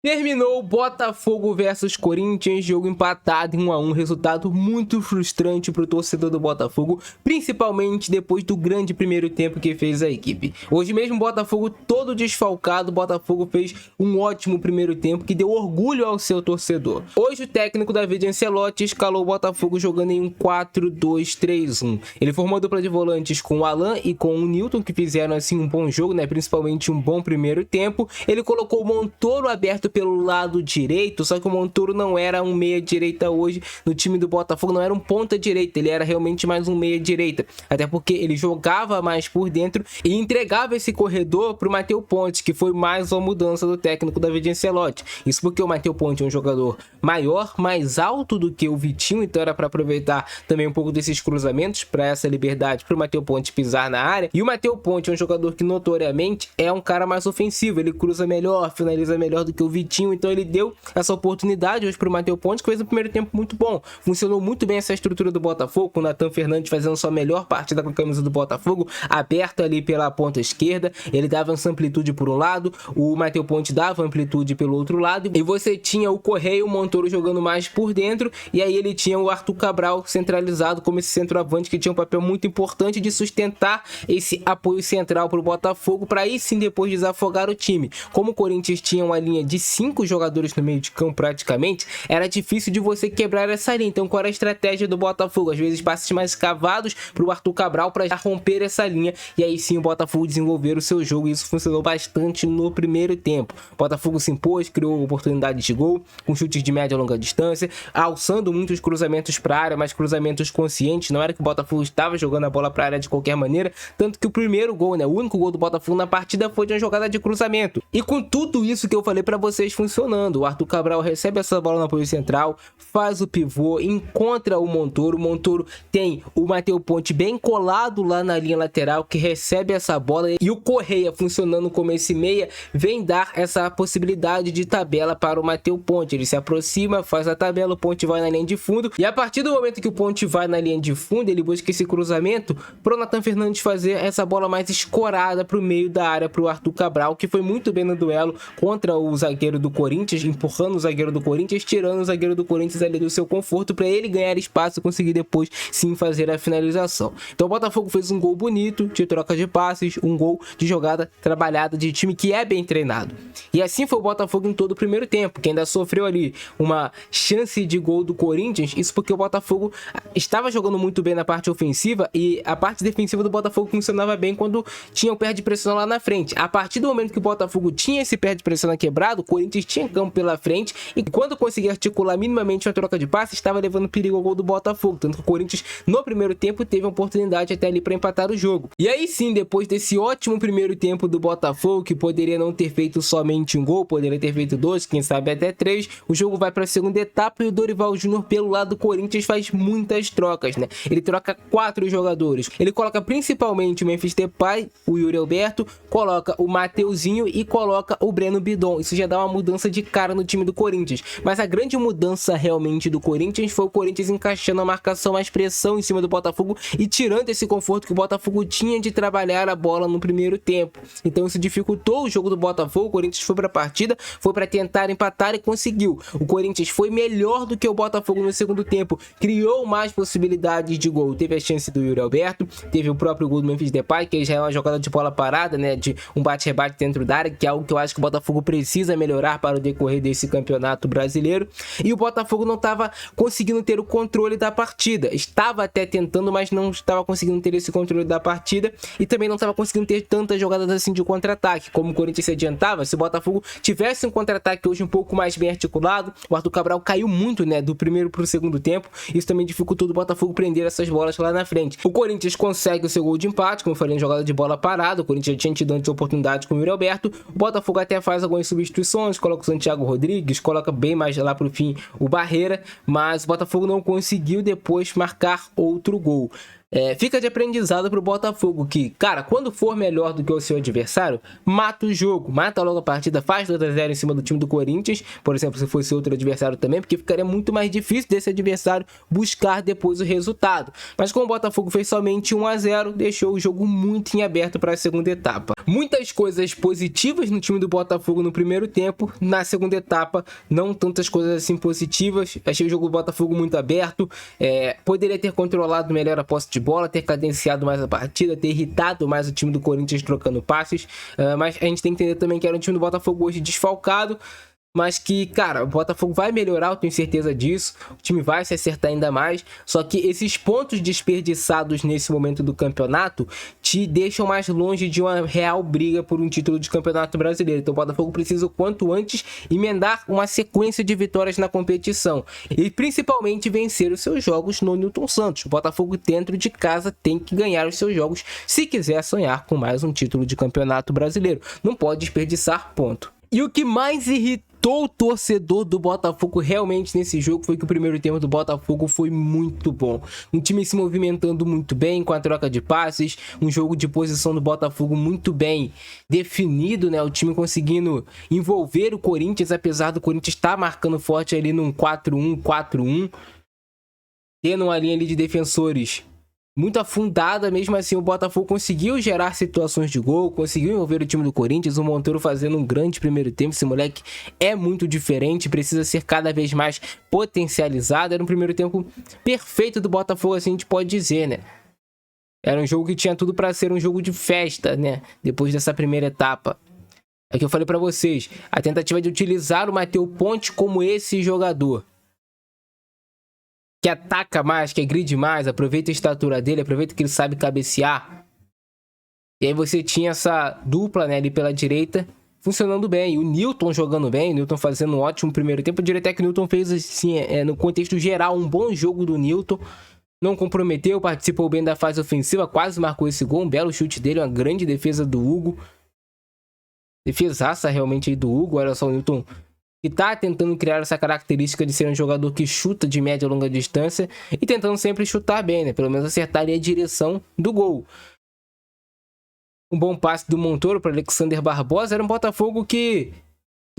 Terminou Botafogo versus Corinthians, jogo empatado em 1 a 1, resultado muito frustrante para o torcedor do Botafogo, principalmente depois do grande primeiro tempo que fez a equipe. Hoje mesmo o Botafogo todo desfalcado, o Botafogo fez um ótimo primeiro tempo que deu orgulho ao seu torcedor. Hoje o técnico David Ancelotti escalou o Botafogo jogando em um 4-2-3-1. Ele formou a dupla de volantes com o Alan e com o Newton, que fizeram assim um bom jogo, principalmente um bom primeiro tempo. Ele colocou o Montoro aberto pelo lado direito, só que o Montoro não era um meia-direita hoje no time do Botafogo, não era um ponta-direita, ele era realmente mais um meia-direita, até porque ele jogava mais por dentro e entregava esse corredor para o Matheus Ponte, que foi mais uma mudança do técnico David Ancelotti. Isso porque o Matheus Ponte é um jogador maior, mais alto do que o Vitinho, então era para aproveitar também um pouco desses cruzamentos, para essa liberdade para o Matheus Ponte pisar na área. E o Matheus Ponte é um jogador que notoriamente é um cara mais ofensivo, ele cruza melhor, finaliza melhor do que o Vitinho, então ele deu essa oportunidade hoje para o Matheus Ponte, que fez um primeiro tempo muito bom. Funcionou muito bem essa estrutura do Botafogo, com o Nathan Fernandes fazendo sua melhor partida com a camisa do Botafogo, aberto ali pela ponta esquerda, ele dava essa amplitude por um lado, o Matheus Ponte dava amplitude pelo outro lado, e você tinha o Correia e o Montoro jogando mais por dentro, e aí ele tinha o Arthur Cabral centralizado como esse centroavante que tinha um papel muito importante de sustentar esse apoio central para o Botafogo, para aí sim depois desafogar o time. Como o Corinthians tinha uma linha de 5 jogadores no meio de campo praticamente, era difícil de você quebrar essa linha. Então qual era a estratégia do Botafogo? Às vezes passes mais cavados para o Arthur Cabral para romper essa linha, e aí sim o Botafogo desenvolver o seu jogo, e isso funcionou bastante no primeiro tempo. O Botafogo se impôs, criou oportunidades de gol, com chutes de média e longa distância, alçando muitos cruzamentos para a área, mas cruzamentos conscientes, não era que o Botafogo estava jogando a bola para a área de qualquer maneira, tanto que o primeiro gol, o único gol do Botafogo na partida foi de uma jogada de cruzamento. E com tudo isso que eu falei para vocês funcionando, o Arthur Cabral recebe essa bola na apoio central, faz o pivô, encontra o Montoro tem o Matheus Ponte bem colado lá na linha lateral, que recebe essa bola, e o Correia funcionando como esse meia, vem dar essa possibilidade de tabela para o Matheus Ponte. Ele se aproxima, faz a tabela, o Ponte vai na linha de fundo, e a partir do momento que o Ponte vai na linha de fundo, ele busca esse cruzamento para o Nathan Fernandes fazer essa bola mais escorada para o meio da área para o Arthur Cabral, que foi muito bem no duelo contra o zagueiro do Corinthians, empurrando o zagueiro do Corinthians, tirando o zagueiro do Corinthians ali do seu conforto, para ele ganhar espaço e conseguir depois sim fazer a finalização. Então o Botafogo fez um gol bonito de troca de passes, um gol de jogada trabalhada de time que é bem treinado. E assim foi o Botafogo em todo o primeiro tempo, que ainda sofreu ali uma chance de gol do Corinthians, isso porque o Botafogo estava jogando muito bem na parte ofensiva, e a parte defensiva do Botafogo funcionava bem quando tinha o pé de pressão lá na frente. A partir do momento que o Botafogo tinha esse pé de pressão quebrado, o Corinthians tinha campo pela frente, e quando conseguia articular minimamente uma troca de passe, estava levando perigo ao gol do Botafogo, tanto que o Corinthians no primeiro tempo teve uma oportunidade até ali para empatar o jogo. E aí sim, depois desse ótimo primeiro tempo do Botafogo, que poderia não ter feito somente um gol, poderia ter feito 2, quem sabe até 3, o jogo vai para a segunda etapa, e o Dorival Júnior pelo lado do Corinthians faz muitas trocas, ele troca 4 jogadores, ele coloca principalmente o Memphis Depay, o Yuri Alberto, coloca o Mateuzinho e coloca o Breno Bidon. Isso já dá uma mudança de cara no time do Corinthians, mas a grande mudança realmente do Corinthians foi o Corinthians encaixando a marcação, mais pressão em cima do Botafogo e tirando esse conforto que o Botafogo tinha de trabalhar a bola no primeiro tempo. Então isso dificultou o jogo do Botafogo. O Corinthians foi para a partida, foi para tentar empatar e conseguiu. O Corinthians foi melhor do que o Botafogo no segundo tempo, criou mais possibilidades de gol. Teve a chance do Yuri Alberto, teve o próprio gol do Memphis Depay, que já é uma jogada de bola parada, de um bate-rebate dentro da área, que é algo que eu acho que o Botafogo precisa melhorar para o decorrer desse campeonato brasileiro. E o Botafogo não estava conseguindo ter o controle da partida, estava até tentando, mas não estava conseguindo ter esse controle da partida, e também não estava conseguindo ter tantas jogadas assim de contra-ataque, como o Corinthians se adiantava. Se o Botafogo tivesse um contra-ataque hoje um pouco mais bem articulado, o Arthur Cabral caiu muito, do primeiro para o segundo tempo, isso também dificultou o Botafogo prender essas bolas lá na frente. O Corinthians consegue o seu gol de empate, como eu falei, em jogada de bola parada. O Corinthians já tinha tido antes oportunidade com o Yuri Alberto, o Botafogo até faz algumas substituições, coloca o Santiago Rodrigues, coloca bem mais lá pro fim o Barreira, mas o Botafogo não conseguiu depois marcar outro gol. Fica de aprendizado pro Botafogo que, cara, quando for melhor do que o seu adversário, mata o jogo, mata logo a partida, faz 2-0 em cima do time do Corinthians, por exemplo, se fosse outro adversário também, porque ficaria muito mais difícil desse adversário buscar depois o resultado. Mas como o Botafogo fez somente 1-0, deixou o jogo muito em aberto para a segunda etapa. Muitas coisas positivas no time do Botafogo no primeiro tempo, na segunda etapa não tantas coisas assim positivas. Achei o jogo do Botafogo muito aberto, poderia ter controlado melhor a posse de bola, ter cadenciado mais a partida, ter irritado mais o time do Corinthians trocando passes, mas a gente tem que entender também que era um time do Botafogo hoje desfalcado, mas que, cara, o Botafogo vai melhorar, eu tenho certeza disso, o time vai se acertar ainda mais, só que esses pontos desperdiçados nesse momento do campeonato te deixam mais longe de uma real briga por um título de campeonato brasileiro. Então o Botafogo precisa o quanto antes emendar uma sequência de vitórias na competição e principalmente vencer os seus jogos no Newton Santos. O Botafogo dentro de casa tem que ganhar os seus jogos se quiser sonhar com mais um título de campeonato brasileiro, não pode desperdiçar ponto. E o que mais irritou o torcedor do Botafogo realmente nesse jogo foi que o primeiro tempo do Botafogo foi muito bom. Um time se movimentando muito bem com a troca de passes, um jogo de posição do Botafogo muito bem definido, né? O time conseguindo envolver o Corinthians, apesar do Corinthians estar marcando forte ali num 4-1, 4-1, tendo uma linha ali de defensores muito afundada. Mesmo assim o Botafogo conseguiu gerar situações de gol, conseguiu envolver o time do Corinthians, o Monteiro fazendo um grande primeiro tempo. Esse moleque é muito diferente, precisa ser cada vez mais potencializado. Era um primeiro tempo perfeito do Botafogo, assim a gente pode dizer, né? Era um jogo que tinha tudo para ser um jogo de festa, né? Depois dessa primeira etapa. É que eu falei para vocês, a tentativa de utilizar o Matheus Ponte como esse jogador que ataca mais, que agride mais, aproveita a estatura dele, aproveita que ele sabe cabecear. E aí você tinha essa dupla, né, ali pela direita, funcionando bem. E o Newton jogando bem, o Newton fazendo um ótimo primeiro tempo. Eu diria até que o Newton fez, assim, no contexto geral, um bom jogo do Newton. Não comprometeu, participou bem da fase ofensiva, quase marcou esse gol. Um belo chute dele, uma grande defesa do Hugo. Defesaça realmente aí do Hugo. Olha só o Newton, que tá tentando criar essa característica de ser um jogador que chuta de média a longa distância e tentando sempre chutar bem, né? Pelo menos acertar ali a direção do gol. Um bom passe do Montoro para Alexander Barbosa. Era um Botafogo que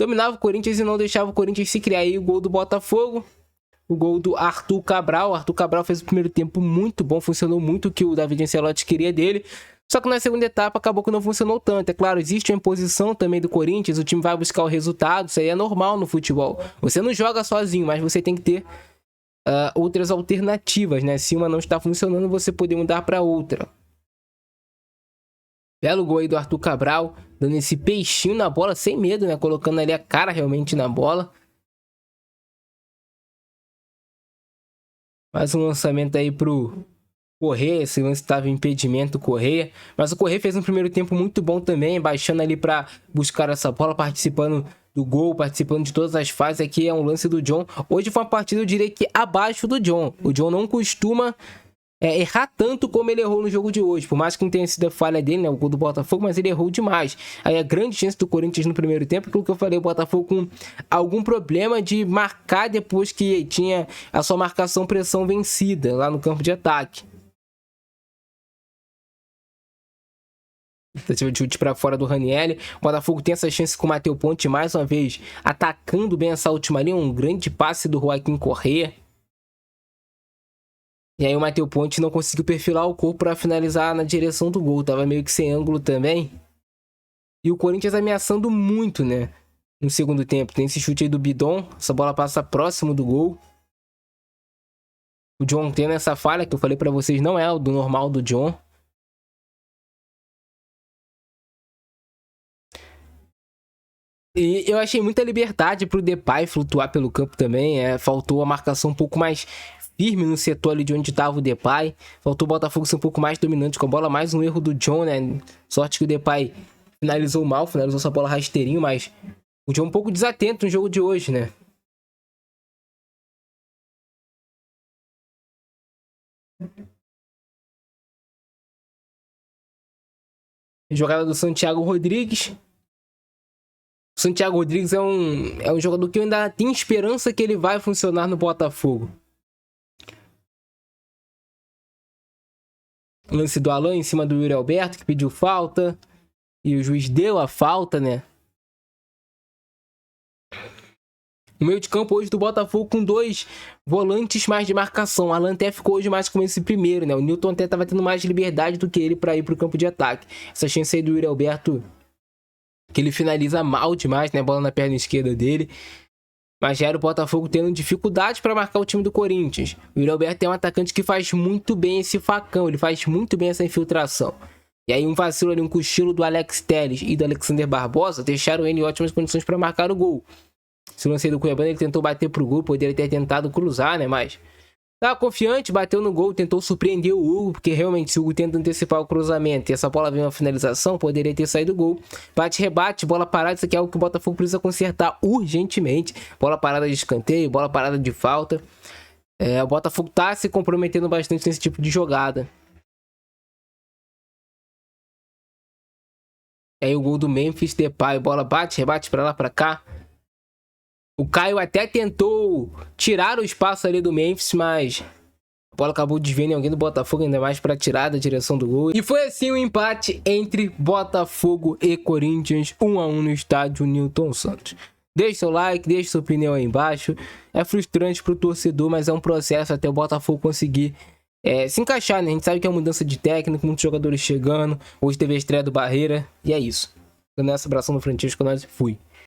dominava o Corinthians e não deixava o Corinthians se criar. Aí o gol do Botafogo, o gol do Arthur Cabral. O Arthur Cabral fez o primeiro tempo muito bom, funcionou muito o que o David Ancelotti queria dele. Só que na segunda etapa acabou que não funcionou tanto. É claro, existe uma imposição também do Corinthians, o time vai buscar o resultado, isso aí é normal no futebol. Você não joga sozinho, mas você tem que ter outras alternativas, né? Se uma não está funcionando, você pode mudar para outra. Belo gol aí do Arthur Cabral, dando esse peixinho na bola, sem medo, né? Colocando ali a cara realmente na bola. Mais um lançamento aí pro Correia. Esse lance estava em impedimento do Correia, mas o Correia fez um primeiro tempo muito bom também, baixando ali para buscar essa bola, participando do gol, participando de todas as fases. Aqui é um lance do John. Hoje foi uma partida, eu diria que abaixo do John. O John não costuma errar tanto como ele errou no jogo de hoje, por mais que não tenha sido a falha dele, né, o gol do Botafogo, mas ele errou demais. Aí a grande chance do Corinthians no primeiro tempo, aquilo que eu falei, o Botafogo com algum problema de marcar depois que tinha a sua marcação pressão vencida lá no campo de ataque. Tentativa de chute para fora do Ranieri. O Botafogo tem essa chance com o Matheus Ponte mais uma vez, atacando bem essa última linha. Um grande passe do Joaquim Correa. E aí o Matheus Ponte não conseguiu perfilar o corpo para finalizar na direção do gol. Tava meio que sem ângulo também. E o Corinthians ameaçando muito, né? No segundo tempo. Tem esse chute aí do Bidon. Essa bola passa próximo do gol. O John tendo essa falha que eu falei para vocês, não é o do normal do John. E eu achei muita liberdade pro Depay flutuar pelo campo também. Faltou a marcação um pouco mais firme no setor ali de onde estava o Depay. Faltou o Botafogo ser um pouco mais dominante com a bola. Mais um erro do John, né? Sorte que o Depay finalizou mal, finalizou essa bola rasteirinho, mas o John um pouco desatento no jogo de hoje, né? Jogada do Santiago Rodrigues. O Santiago Rodrigues é um jogador que eu ainda tenho esperança que ele vai funcionar no Botafogo. Lance do Alan em cima do Yuri Alberto, que pediu falta. E o juiz deu a falta, né? O meio de campo hoje do Botafogo com 2 volantes mais de marcação. O Alan até ficou hoje mais como esse primeiro, né? O Newton até estava tendo mais liberdade do que ele para ir para o campo de ataque. Essa chance aí do Yuri Alberto, que ele finaliza mal demais, né? Bola na perna esquerda dele. Mas já era o Botafogo tendo dificuldade para marcar o time do Corinthians. O Yuri Alberto é um atacante que faz muito bem esse facão. Ele faz muito bem essa infiltração. E aí um vacilo ali, um cochilo do Alex Telles e do Alexander Barbosa deixaram ele em ótimas condições para marcar o gol. Se o lance do Cuiabá, ele tentou bater pro gol, poderia ter tentado cruzar, né? Mas tava confiante, bateu no gol, tentou surpreender o Hugo, porque realmente se o Hugo tenta antecipar o cruzamento e essa bola vem uma finalização, poderia ter saído o gol. Bate-rebate, bola parada, isso aqui é algo que o Botafogo precisa consertar urgentemente. Bola parada de escanteio, bola parada de falta. O Botafogo tá se comprometendo bastante nesse tipo de jogada. Aí o gol do Memphis Depay, bola bate, rebate pra lá, pra cá. O Caio até tentou tirar o espaço ali do Memphis, mas a bola acabou desviando em alguém do Botafogo, ainda mais para tirar da direção do gol. E foi assim o empate entre Botafogo e Corinthians, 1-1 no estádio Newton Santos. Deixe seu like, deixe sua opinião aí embaixo. É frustrante pro torcedor, mas é um processo até o Botafogo conseguir se encaixar, né? A gente sabe que é uma mudança de técnico, muitos jogadores chegando. Hoje teve a estreia do Barreira, e é isso. Dando essa abração no Francisco, nós fui.